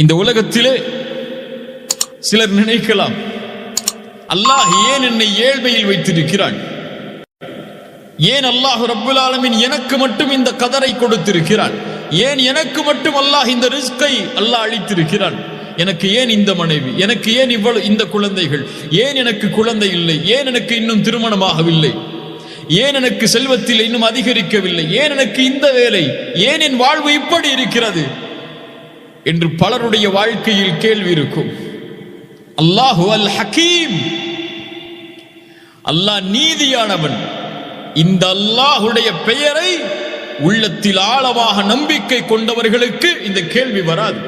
இந்த உலகத்திலே சிலர் நினைக்கலாம், அல்லாஹ் ஏன் என்னை ஏழ்மையில் வைத்திருக்கிறான், ஏன் அல்லாஹ் ரப்புல் ஆலமீன் எனக்கு மட்டும் இந்த கதரை கொடுத்திருக்கிறான், ஏன் எனக்கு மட்டும் அல்லாஹ் இந்த ரிஸ்கை அல்லாஹ் அளித்திருக்கிறான், எனக்கு ஏன் இந்த மனைவி, எனக்கு ஏன் இவ்வளவு இந்த குழந்தைகள், ஏன் எனக்கு குழந்தை இல்லை, ஏன் எனக்கு இன்னும் திருமணமாகவில்லை, ஏன் எனக்கு செல்வத்தில் இன்னும் அதிகரிக்கவில்லை, ஏன் எனக்கு இந்த வேலை, ஏன் என் வாழ்வு இப்படி இருக்கிறது என்று பலருடைய வாழ்க்கையில் கேள்வி இருக்கும். அல்லாஹு அல் ஹக்கீம், அல்லாஹ் நீதியானவன். இந்த அல்லாஹுடைய பெயரை உள்ளத்தில் ஆழமாக நம்பிக்கை கொண்டவர்களுக்கு இந்த கேள்வி வராது.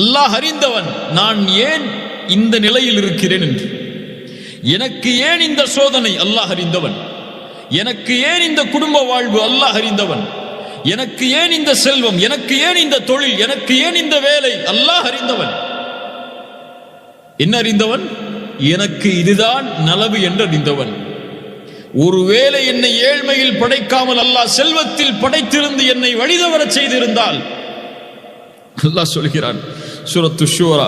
அல்லாஹ் அறிந்தவன், நான் ஏன் இந்த நிலையில் இருக்கிறேன் என்று. எனக்கு ஏன் இந்த சோதனை, அல்லாஹ் அறிந்தவன். எனக்கு ஏன் இந்த குடும்ப வாழ்வு, அல்லாஹ் அறிந்தவன். எனக்கு ஏன் இந்த செல்வம், எனக்கு ஏன் இந்த தொழில், எனக்கு ஏன் இந்த வேலை, அல்லாஹ் அறிந்தவன். என்ன அறிந்தவன்? எனக்கு இதுதான் நலவு என்று அறிந்தவன். ஒருவேளை என்னை ஏழ்மையில் படைக்காமல் அல்லாஹ் செல்வத்தில் படைத்திருந்து என்னை வழிதவர செய்திருந்தால், அல்லாஹ் சொல்கிறான் சூரத்து ஷூரா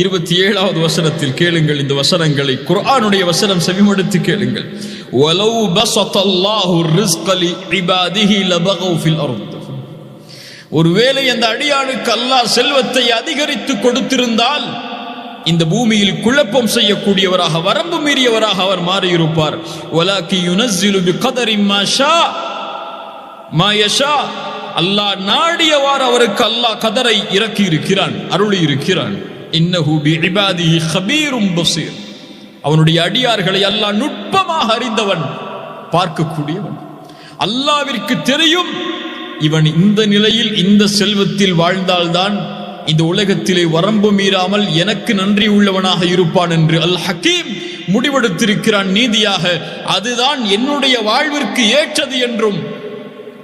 27வது வசனத்தில் கேளுங்கள். இந்த வசனங்களை குர்ஆனுடைய வசனம் செவிமடுத்து கேளுங்கள். வலவ் பஸத்தல்லாஹு ரிஸ்க லிஇபாதிஹி லபகவ் ஃபில் அர்த். ஒருவேளை அந்த அடியானுக்கு அல்லாஹ் செல்வத்தை அதிகரித்து கொடுத்திருந்தால் இந்த பூமியில் குழப்பம் செய்யக்கூடியவராக, வரம்பு மீறியவராக அவர் மாறியிருப்பார். வலாக்கி யுனஸ்ஸிலு பிகதரி மா ஷா மா யஷா. அல்லாஹ் நாடியவாறு அவருக்கு அல்லாஹ் கதரை இறக்கி இருக்கிறான், அருளி இருக்கிறான். இன்னஹு பிஇபாதிஹி கபீரும் பஸீர். அவனுடைய அடியார்களை அல்லாஹ் நுட்பமாக அறிந்தவன், பார்க்கக்கூடியவன். அல்லாஹ்விற்கு தெரியும் இவன் இந்த நிலையில் இந்த செல்வத்தில் வாழ்ந்தால்தான் இந்த உலகத்திலே வரம்பு மீறாமல் எனக்கு நன்றி உள்ளவனாக இருப்பான் என்று அல் ஹக்கீம் முடிவெடுத்திருக்கிறான் நீதியாக. அதுதான் என்னுடைய வாழ்விற்கு ஏற்றது என்றும்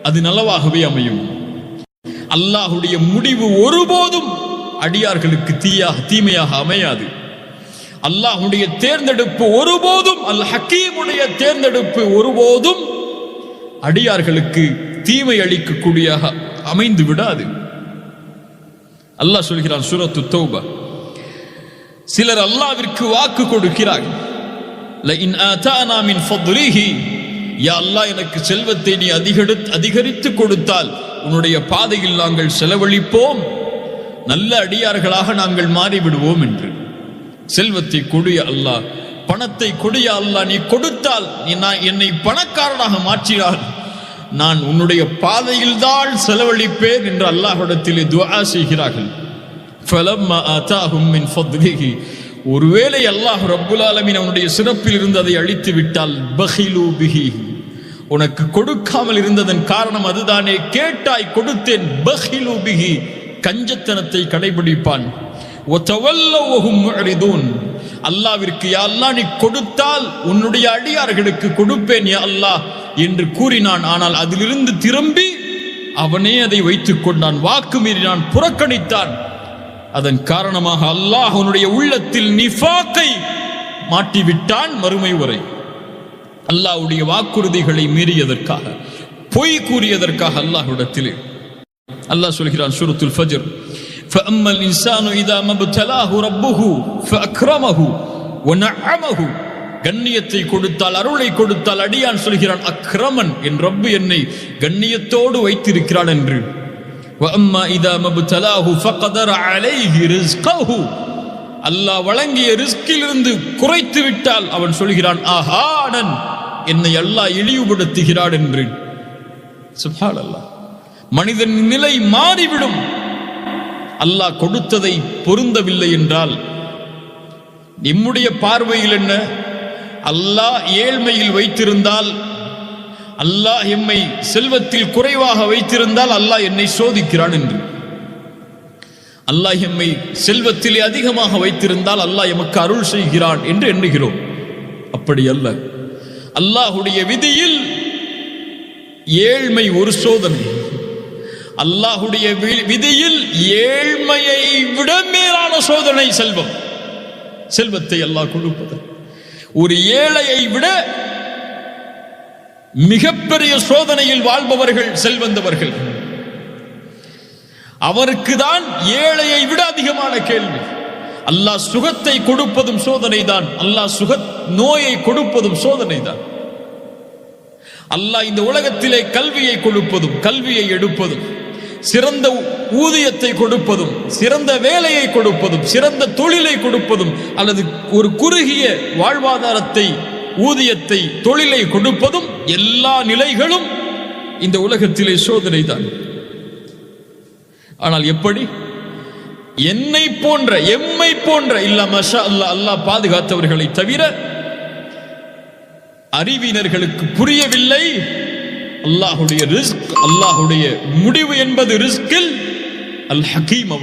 அது நலவாகவே அமையும். அல்லாஹுடைய முடிவு ஒருபோதும் அடியார்களுக்கு தீமையாக அமையாது. அல்லாஹுடைய தேர்ந்தெடுப்பு ஒருபோதும், அல் ஹக்கீமுடைய தேர்ந்தெடுப்பு ஒருபோதும் அடியார்களுக்கு தீமை அளிக்கக்கூடியதாக அமைந்து விடாது. அல்லாஹ் சொல்கிறான் சூரத்து தௌபா, சிலர் அல்லாஹ்விற்கு வாக்கு கொடுக்கிறார்கள். லஇன் ஆதானா மின் ஃபத்லிஹி, யா அல்லாஹ் எனக்கு செல்வத்தை நீ அதிகரித்து கொடுத்தால் உன்னுடைய பாதையில் நாங்கள் செலவழிப்போம், நல்ல அடியார்களாக நாங்கள் மாறிவிடுவோம் என்று. செல்வத்தை கொடிய அல்லாஹ், பணத்தை கொடிய அல்லாஹ், நீ கொடுத்தால், நீ என்னை பணக்காரனாக மாற்றினால் நான் உன்னுடைய பாதையில் தான் செலவழிப்பேன் என்று அல்லாஹ்விடத்திலே துஆ செய்கிறார்கள். ஃபலம்மா ஆதாஹும் மின் ஃபத்லிஹி, ஒருவேளை அல்லாஹ் ரப்புல் ஆலமீன் அவனுடைய சிறப்பில் இருந்து அதை அழித்து விட்டால், பகிலு பிஹி, உனக்கு கொடுக்காமல் இருந்ததன் காரணம் அதுதானே, கேட்டாய் கொடுத்தேன், பகிலு பிஹி, கஞ்சத்தனத்தை கடைபிடிப்பான். வதவல்லவ் வஹும் முஅரிதூன், அல்லாஹ்விற்கு யா அல்லாஹ் நீ கொடுத்தால் உன்னுடைய அடியார்களுக்கு கொடுப்பேன் யா அல்லாஹ் என்று கூறினான். ஆனால் அதிலிருந்து திரும்பி அவனே அதை வைத்துக் கொண்டான், வாக்கு மீறினான், புறக்கணித்தான். அதன் காரணமாக அல்லாஹ் அவனுடைய உள்ளத்தில் நிஃபாக்கை மாட்டிவிட்டான். மறுமை வரை அல்லாஹ்வுடைய வாக்குறுதிகளை மீறியதற்காக, பொய் கூறியதற்காக அல்லாஹ்விடத்திலே அல்லாஹ் சொல்கிறான் சூரத்துல் ஃபஜ்ர், فَأَمَّا الْإِنسَانُ إِذَا مَا ابْتَلَاهُ رَبُّهُ فَأَكْرَمَهُ وَنَعَّمَهُ. கண்ணியத்தை கொடுத்தால், அருளை கொடுத்தால், அடியான் சொல்கிறான் அக்ரமன், என் ரப்பு என்னை கண்ணியத்தோடு வைத்திருக்கிறான் என்று. وَأَمَّا إِذَا مَا ابْتَلَاهُ فَقَدَرَ عَلَيْهِ رِزْقَهُ, அல்லாஹ் வழங்கிய ரிஸ்கிலிருந்து குறைத்து விட்டால் அவன் சொல்கிறான் ஆஹானன், என்னை அல்லாஹ் இழிவுபடுத்துகிறான் என்று. சுப்ஹானல்லாஹ், மனிதன் நிலை மாறிவிடும். அல்லாஹ் கொடுத்ததை பொருந்தவில்லை என்றால் நம்முடைய பார்வையில் என்ன? அல்லாஹ் ஏழ்மையில் வைத்திருந்தால், அல்லாஹ் எம்மை செல்வத்தில் குறைவாக வைத்திருந்தால் அல்லாஹ் என்னை சோதிக்கிறான் என்று. அல்லாஹ் எம்மை செல்வத்திலே அதிகமாக வைத்திருந்தால் அல்லாஹ் எமக்கு அருள் செய்கிறான் என்று எண்ணுகிறோம். அப்படி அல்ல. அல்லாஹுடைய விதியில் ஏழ்மை ஒரு சோதனை. அல்லாஹுடைய விதியில் ஏழ்மையை விட மேலான சோதனை செல்வம். செல்வத்தை அல்லாஹ் கொடுப்பது ஒரு ஏழையை விட மிகப்பெரிய சோதனையில் வாழ்பவர்கள் செல்வந்தவர்கள். அவருக்கு தான் ஏழையை விட அதிகமான கேள்வி. அல்லாஹ் சுகத்தை கொடுப்பதும் சோதனை தான், அல்லாஹ் நோயை கொடுப்பதும் சோதனை தான். அல்லாஹ் இந்த உலகத்திலே கல்வியை கொடுப்பதும் கல்வியை எடுப்பதும், சிறந்த ஊதியத்தை கொடுப்பதும், சிறந்த வேலையை கொடுப்பதும், சிறந்த தொழிலை கொடுப்பதும், அல்லது ஒரு குறுகிய வாழ்வாதாரத்தை, ஊதியத்தை, தொழிலை கொடுப்பதும், எல்லா நிலைகளும் இந்த உலகத்திலே சோதனை தான். ஆனால் எப்படி? எம்மை போன்ற இல்ல மஷா அல்லாஹ், அல்லாஹ் பாதுகாத்தவர்களை தவிர அறிவினர்களுக்கு புரியவில்லை அல்லாஹுடைய ரிஸ்க், அல்லாஹுடைய முடிவு என்பது ரிஸ்கில் அல் ஹகீம்.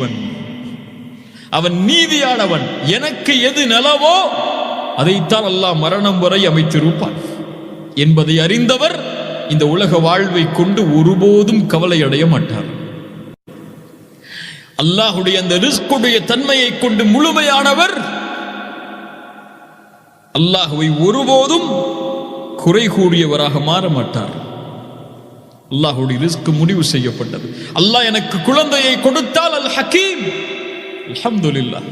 அவன் நீதியானவன். எனக்கு எது நலவோ அதைத்தான் அல்லாஹ் மரணம் வரை அமைத்திருப்பான் என்பதை அறிந்தவர் இந்த உலக வாழ்வை கொண்டு ஒருபோதும் கவலை அடைய மாட்டார். அல்லாஹுடைய அந்த ரிஸ்குடைய தன்மையை கொண்டு முழுமையானவர் அல்லாஹுவை ஒருபோதும் குறை கூறியவராக மாற மாட்டார். அல்லாஹுடைய ரிஸ்க் முடிவு செய்யப்பட்டது. அல்லாஹ் எனக்கு குழந்தையை கொடுத்தால் அல் ஹகீம், அல்ஹம்துலில்லாஹ்.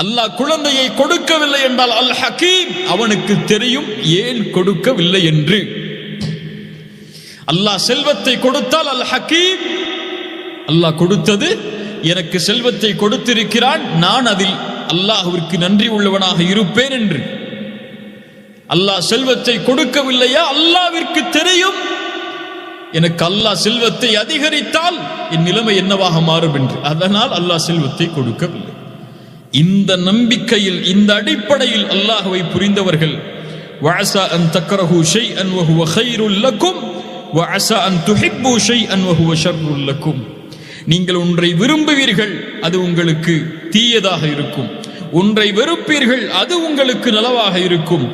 அல்லாஹ் குழந்தையை கொடுக்கவில்லை என்றால் அல் ஹகீம், அவனுக்கு தெரியும் ஏன் கொடுக்கவில்லை என்று. அல்லாஹ் செல்வத்தை கொடுத்தால் அல் ஹகீம், அல்லாஹ் கொடுத்தது, எனக்கு செல்வத்தை கொடுத்திருக்கிறான், நான் அதில் அல்லாஹ்விற்கு நன்றி உள்ளவனாக இருப்பேன் என்று. அல்லாஹ் செல்வத்தை கொடுக்கவில்லையா, அல்லாஹ்விற்கு தெரியும் எனக்கு அல்லாஹ் செல்வத்தை அதிகரித்தால் என் நிலைமை என்னவாக மாறும் என்று. அதனால் அல்லாஹ் செல்வத்தை கொடுக்கவில்லை. இந்த நம்பிக்கையில், இந்த அடிப்படையில் அல்லாஹ்வை புரிந்தவர்கள் வஅஸா அன் தக்ரஹு ஷைஅன் வஹுவ கைருல் லக்கும் வஅஸா அன் துஹிப்பு ஷைஅன் வஹுவ ஷர்ருல் லக்கும். நீங்கள் ஒன்றை விரும்புவீர்கள், அது உங்களுக்கு தீயதாக இருக்கும். ஒன்றை வெறுப்பீர்கள், அது உங்களுக்கு நலவாக இருக்கும்.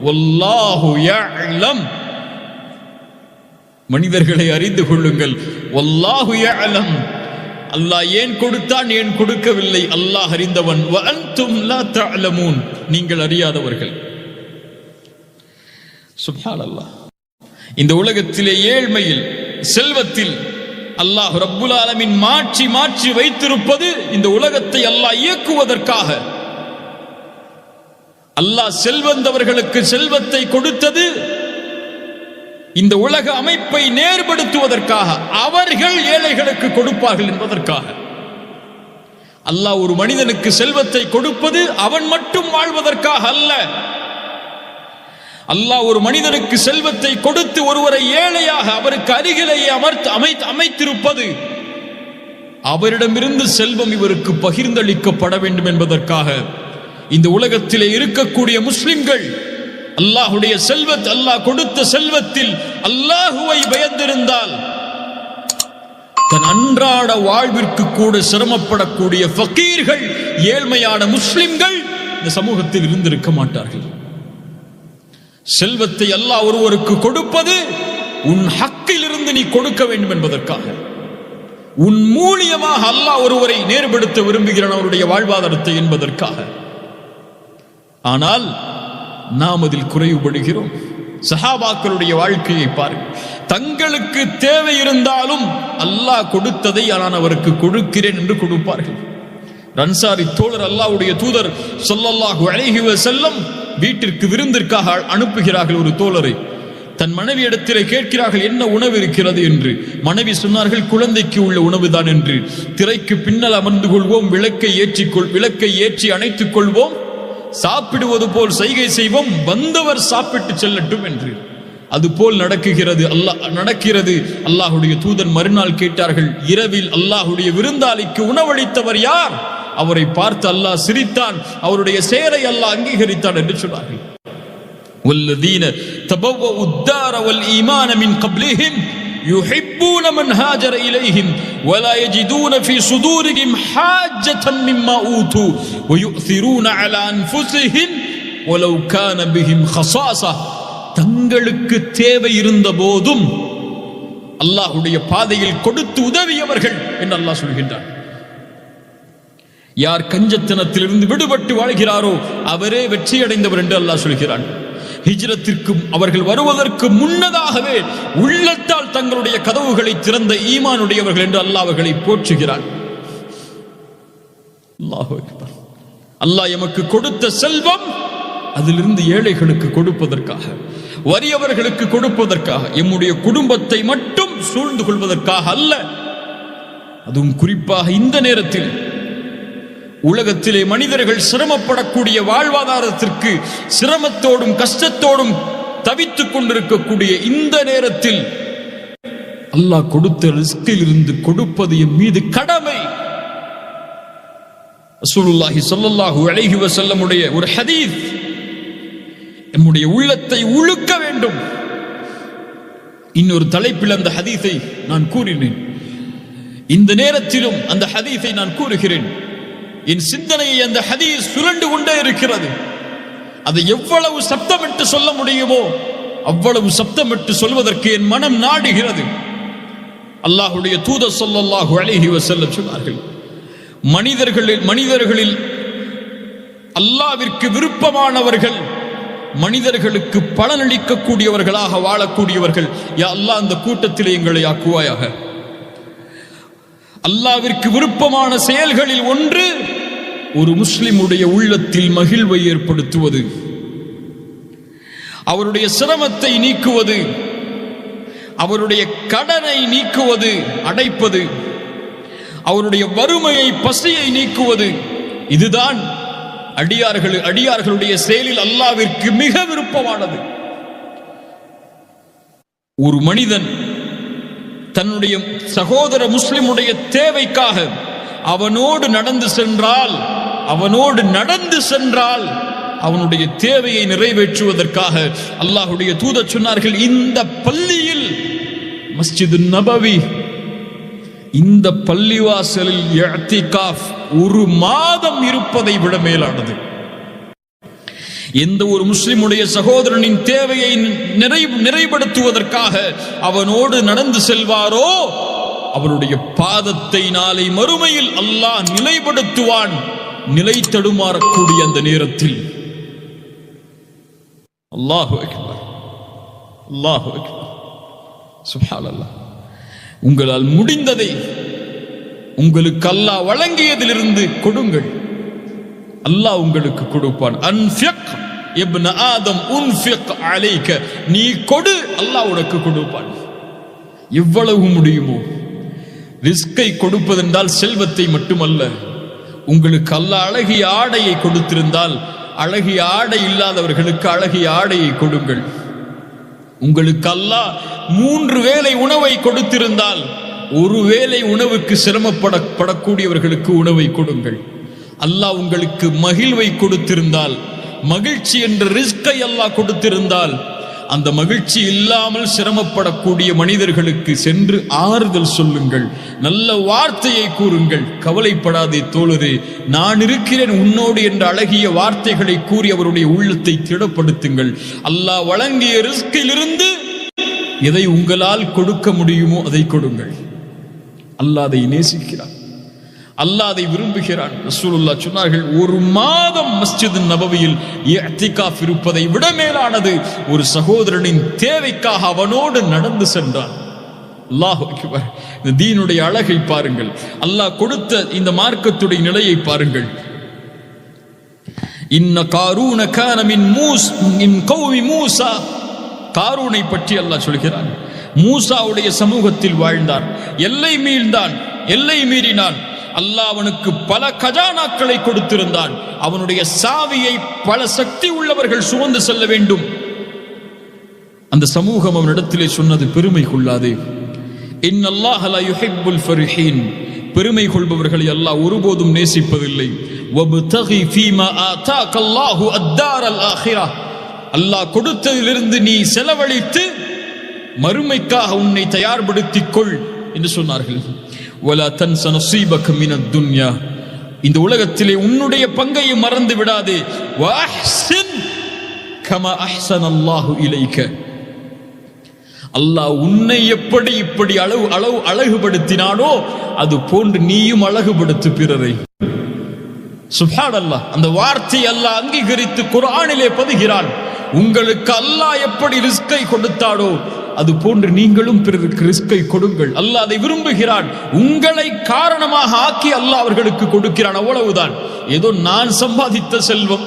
வல்லாஹு யஅலம், மனிதர்களை அறிந்து கொள்ளுங்கள். வல்லாஹு யஅலம், அல்லாஹ் ஏன் கொடுத்தான், ஏன் கொடுக்கவில்லை அல்லாஹ் அறிந்தவன். வ அன்தும் லா தஅலமூன், நீங்கள் அறியாதவர்கள். சுப்ஹானல்லாஹ். இந்த உலகத்திலே ஏழ்மையில், செல்வத்தில் அல்லாஹ் ரப்புல் ஆலமீன் மாற்றி மாற்றி வைத்திருப்பது இந்த உலகத்தை அல்லாஹ் இயக்குவதற்காக. அல்லாஹ் செல்வந்தவர்களுக்கு செல்வத்தை கொடுத்தது இந்த உலக அமைப்பை நேர்படுத்துவதற்காக, அவர்கள் ஏழைகளுக்கு கொடுப்பார்கள் என்பதற்காக. அல்லாஹ் ஒரு மனிதனுக்கு செல்வத்தை கொடுப்பது அவன் மட்டும் வாழ்வதற்காக அல்ல. அல்லாஹ் ஒரு மனிதனுக்கு செல்வத்தை கொடுத்து ஒருவரை ஏழையாக அவருக்கு அருகிலேயே அமைத்திருப்பது அவரிடமிருந்து செல்வம் இவருக்கு பகிர்ந்தளிக்கப்பட வேண்டும் என்பதற்காக. இந்த உலகத்திலே இருக்கக்கூடிய முஸ்லிம்கள் அல்லாஹுடைய அல்லாஹ் கொடுத்த செல்வத்தில் அல்லாஹுவை பயந்திருந்தால் தன் அன்றாட வாழ்விற்கு கூட சிரமப்படக்கூடிய ஃபகீர்கள், ஏழ்மையான முஸ்லிம்கள் இந்த சமூகத்தில் இருந்திருக்க மாட்டார்கள். செல்வத்தை அல்லாஹ் ஒருவருக்கு கொடுப்பது உன் ஹக்கில் இருந்து நீ கொடுக்க வேண்டும் என்பதற்காக. உன் மூலியமாக அல்லாஹ் ஒருவரை நேர்படுத்த விரும்புகிறான் அவருடைய வாழ்வாதாரத்தை என்பதற்காக. ஆனால் நாம் அதில் குறைவுபடுகிறோம். சஹாபாக்களுடைய வாழ்க்கையை பாருங்கள். தங்களுக்கு தேவை இருந்தாலும் அல்லாஹ் கொடுத்ததை நான் அவருக்கு கொடுக்கிறேன் என்று கொடுப்பார்கள். அன்சாரி தோழர் அல்லாஹ்வுடைய தூதர் ஸல்லல்லாஹு அலைஹி வஸல்லம் வீட்டிற்கு விருந்திற்காக அனுப்புகிறார்கள் ஒரு தோழரை. தன் மனைவி இடத்திலே கேட்கிறார்கள், என்ன உணவு இருக்கிறது என்று. மனைவி சொன்னார்கள், குழந்தைக்கு உள்ள உணவுதான் என்று. திரைக்கு பின்னல் அமர்ந்து கொள்வோம், விளக்கை ஏற்றி அணைத்துக் கொள்வோம், சாப்பிடுவது போல் செய்கை செய்வோம், வந்தவர் சாப்பிட்டு செல்லட்டும் என்று. அதுபோல் நடக்கிறது. அல்லாஹுடைய தூதன் மறுநாள் கேட்டார்கள், இரவில் அல்லாஹுடைய விருந்தாளிக்கு உணவளித்தவர் யார்? அவரை பார்த்து அல்லாஹ் சிரித்தான், அவருடைய செயலை அல்லாஹ் அங்கீகரித்தான் என்று சொன்னார்கள். வல்லதீன தபவ்வஉ الدار والإيمان من قبلهم يحبون من هاجر إليهم ولا يجدون في صدورهم حاجة مما أوتوا ويؤثرون على أنفسهم ولو كان بهم خصاصة. தங்களுக்கு தேவை இருந்த போதும் அல்லாஹ்வுடைய பாதையில் கொடுத்து உதவியவர்கள் என்று அல்லாஹ் சொல்கின்றார். யார் கஞ்சத்தனத்திலிருந்து விடுபட்டு வாழ்கிறாரோ அவரே வெற்றி அடைந்தவர் என்று அல்லாஹ் சொல்கிறான். ஹிஜ்ரத்திற்கும் அவர்கள் வருவதற்கு முன்னதாகவே உள்ளத்தால் தங்களுடைய கதவுகளை திறந்த ஈமானுடையவர்கள் என்று அல்லாஹ் அவர்களை போற்றுகிறான். அல்லாஹு அக்பர். அல்லாஹ் எமக்கு கொடுத்த செல்வம் அதிலிருந்து ஏழைகளுக்கு கொடுப்பதற்காக, வறியவர்களுக்கு கொடுப்பதற்காக, எம்முடைய குடும்பத்தை மட்டும் சூழ்ந்து கொள்வதற்காக அல்ல. அதுவும் குறிப்பாக இந்த நேரத்தில் உலகத்திலே மனிதர்கள் சிரமப்படக்கூடிய வாழ்வாதாரத்திற்கு சிரமத்தோடும் கஷ்டத்தோடும் தவித்துக் கொண்டிருக்கக்கூடிய இந்த நேரத்தில் அல்லாஹ் கொடுத்த ரிஸ்கில் இருந்து கொடுப்பது என் மீது கடமை. ரசூலுல்லாஹி ஸல்லல்லாஹு அலைஹி வஸல்லமுடைய ஒரு ஹதீஸ் நம்முடைய உள்ளத்தை உழுக்க வேண்டும். இன்னொரு தலைப்பில் அந்த ஹதீஸை நான் கூறினேன். இந்த நேரத்திலும் அந்த ஹதீஸை நான் கூறுகிறேன். என் சிந்தனையை அந்த ஹதீஸ் சுழண்டு கொண்டே இருக்கிறது. அதை எவ்வளவு சப்தமிட்டு சொல்ல முடியுமோ அவ்வளவு சப்தமிட்டு சொல்வதற்கு என் மனம் நாடுகிறது. அல்லாஹ்வுடைய தூதர் ஸல்லல்லாஹு அலைஹி வஸல்லம் சொன்னார்கள், மனிதர்களில் அல்லாஹ்விற்கு விருப்பமானவர்கள், மனிதர்களுக்கு பலனளிக்கக்கூடியவர்களாக வாழக்கூடியவர்கள். யா அல்லாஹ் அந்த கூட்டத்திலே எங்களை ஆக்குவாயாக. அல்லாஹ்விற்கு விருப்பமான செயல்களில் ஒன்று ஒரு முஸ்லிமுடைய உள்ளத்தில் மகிழ்வை ஏற்படுத்துவது, அவருடைய சிரமத்தை நீக்குவது, அவருடைய கடனை நீக்குவது, அடைப்பது, அவருடைய வறுமையை பசியை நீக்குவது. இதுதான் அடியார்களுடைய செயலில் அல்லாஹ்விற்கு மிக விருப்பமானது. ஒரு மனிதன் தன்னுடைய சகோதர முஸ்லிமுடைய தேவைக்காக அவனோடு நடந்து சென்றால் அவனுடைய தேவையை நிறைவேற்றுவதற்காக அல்லாஹ்வுடைய தூதர் சொன்னார்கள், இந்த பள்ளியில் மஸ்ஜிது நபவி, இந்த பள்ளிவாசலில் இஅ்திகாஃப் ஒரு மாதம் இருப்பதை விட மேலானது. எந்த ஒரு முஸ்லிமுடைய சகோதரனின் தேவையை நிறைவேற்றுவதற்காக அவனோடு நடந்து செல்வாரோ அவருடைய பாதத்தை நாளை மறுமையில் அல்லாஹ் நிலைப்படுத்துவான். நிலை தடுமாறக்கூடிய அந்த நேரத்தில் அல்லாஹு அக்பர், அல்லாஹு அக்பர், சுப்ஹானல்லாஹ். உங்களால் முடிந்ததை உங்களுக்கு அல்லாஹ் வழங்கியதிலிருந்து கொடுங்கள், அல்லாஹ் உங்களுக்கு கொடுப்பான். அன்ஃபிக் இப்ன ஆதம் உன்ஃபிக் அலைக, நீ கொடு, அல்லாஹ் உனக்கு கொடுப்பான். எவ்வளவு முடியுமோ. ரிஸ்கை கொடுப்பதென்றால் செல்வத்தை மட்டுமல்ல. உங்களுக்கு அல்லாஹ் அழகிய ஆடையை கொடுத்திருந்தால் அழகிய ஆடை இல்லாதவர்களுக்கு அழகிய ஆடையை கொடுங்கள். உங்களுக்கு அல்லாஹ் 3 வேளை உணவை கொடுத்திருந்தால் ஒரு வேளை உணவுக்கு சிரமப்படக்கூடியவர்களுக்கு உணவை கொடுங்கள். அல்லாஹ் உங்களுக்கு மகிழ்வை கொடுத்திருந்தால், மகிழ்ச்சி என்ற ரிஸ்கை அல்லாஹ் கொடுத்திருந்தால், அந்த மகிழ்ச்சி இல்லாமல் சிரமப்படக்கூடிய மனிதர்களுக்கு சென்று ஆறுதல் சொல்லுங்கள், நல்ல வார்த்தையை கூறுங்கள். கவலைப்படாதே தோழரே, நான் இருக்கிறேன் உன்னோடு என்ற அழகிய வார்த்தைகளை கூறி அவருடைய உள்ளத்தை திடப்படுத்துங்கள். அல்லாஹ் வழங்கிய ரிஸ்கிலிருந்து எதை உங்களால் கொடுக்க முடியுமோ அதை கொடுங்கள். அல்லாஹ் அதை நேசிக்கிறான், அல்லாஹ் அதை விரும்புகிறான். ரசூலுல்லாஹ் சொன்னார்கள், ஒரு மாதம் மஸ்ஜித் நபவியில் இஅ்திகாஃப் இருப்பதை விட மேலானது ஒரு சகோதரனின் தேவைக்காக அவனோடு நடந்து சென்றான். அல்லாஹு அக்பர். இந்த தீனுடைய அழகை பாருங்கள், அல்லாஹ் கொடுத்த இந்த மார்க்கத்துடைய நிலையை பாருங்கள். இன்ன காரூன கான மின் கௌமி மூசா, காரூனை பற்றி அல்லாஹ் சொல்கிறான். மூசாவுடைய சமூகத்தில் வாழ்ந்தான், எல்லை மீறினான். அல்லாஹ் அவனுக்கு பல கஜானாக்களை கொடுத்திருந்தான். அவனுடைய சாவியை பல சக்தி உள்ளவர்கள் சுமந்து செல்ல வேண்டும். அந்த சமூகம் அவனிடத்திலே சொன்னது, பெருமை கொள்ளாதே, இன்னல்லாஹ லா யுஹிப்புல் ஃபரிஹீன், பெருமை கொள்பவர்களை அல்லாஹ் ஒருபோதும் நேசிப்பதில்லை. வப்தகி ஃபீமா ஆதாகல்லாஹு அத்தாரல் ஆகிரா, அல்லாஹ் கொடுத்ததிலிருந்து நீ செலவழித்து மறுமைக்காக உன்னை தயார்படுத்திக் கொள் என்று சொன்னார்கள். வலா தன்ஸ நஸீபக மினத் துன்யா, இந்த உலகத்திலே உன்னுடைய பங்கையும் மறந்து விடாதே. வஅஹ்சின் கமா அஹ்ஸனல்லாஹு இலைக, அல்லாஹ் உன்னை எப்படி இப்படி அழகுபடுத்தினானோ அது போன்று நீயும் அழகுபடுத்து பிறரை. சுப்ஹானல்லாஹ். அந்த வார்த்தை அல்லாஹ் அங்கீகரித்து குர்ஆனிலே பதிகிறான். உங்களுக்கு அல்லாஹ் எப்படி ரிஸ்கை கொடுத்தாடோ அது போன்று நீங்களும் பிறருக்கு ரிஸ்கை கொடுங்கள். அல்லாஹ் அதை விரும்புகிறான். உங்களை காரணமாக ஆக்கி அல்லாஹ் அவர்களுக்கு கொடுக்கிறான். அவ்வளவுதான். ஏதோ நான் சம்பாதித்த செல்வம்,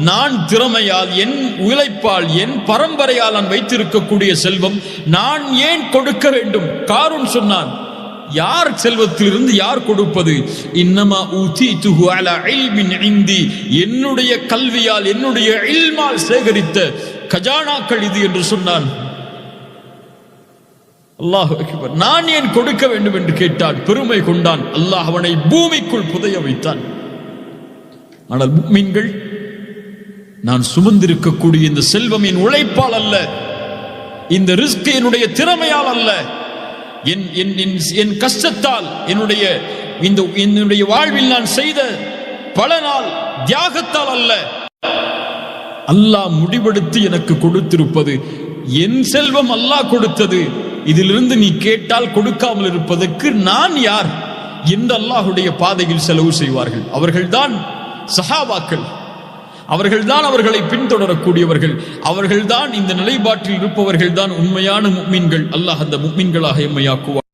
நான் திறமையால், என் உழைப்பால், என் பரம்பரையால் நான் வைத்திருக்கக்கூடிய செல்வம் நான் ஏன் கொடுக்க வேண்டும்? காரூன் சொன்னான், யார் செல்வத்திலிருந்து யார் கொடுப்பது? இன்னமா ஊதீதுஹு அலா இல்மின் இந்தி, என்னுடைய கல்வியால், என்னுடைய இல்மால் சேகரித்த கஜானாக்கள் இது என்று சொன்னான். அல்லாஹ் அக்பர். நான் ஏன் கொடுக்க வேண்டும் என்று கேட்டான். பெருமை கொண்டான். அல்லாஹ் அவனை பூமிக்குள் புதைய வைத்தான். ஆனால் முஃமின்கள், நான் சுமந்திருக்கக்கூடிய இந்த செல்வம் என் உழைப்பால் அல்ல, இந்த ரிஸ்க் என்னுடைய திறமையால் அல்ல, என் கஷ்டத்தால், என்னுடைய வாழ்வில் நான் செய்த பல நாள் தியாகத்தால் அல்ல, அல்லாஹ் முடிவெடுத்து எனக்கு கொடுத்திருப்பது. என் செல்வம் அல்லாஹ் கொடுத்தது. இதிலிருந்து நீ கேட்டால் கொடுக்காமல் இருப்பதற்கு நான் யார் என்று அல்லாஹுடைய பாதையில் செலவு செய்வார்கள். அவர்கள்தான் சஹாபாக்கள். அவர்கள்தான் அவர்களை பின்தொடரக்கூடியவர்கள். அவர்கள்தான் இந்த நிலைப்பாட்டில் இருப்பவர்கள் தான் உண்மையான முஃமின்கள். அல்லாஹ் அந்த முஃமின்களாக எம்மை ஆக்குவார்.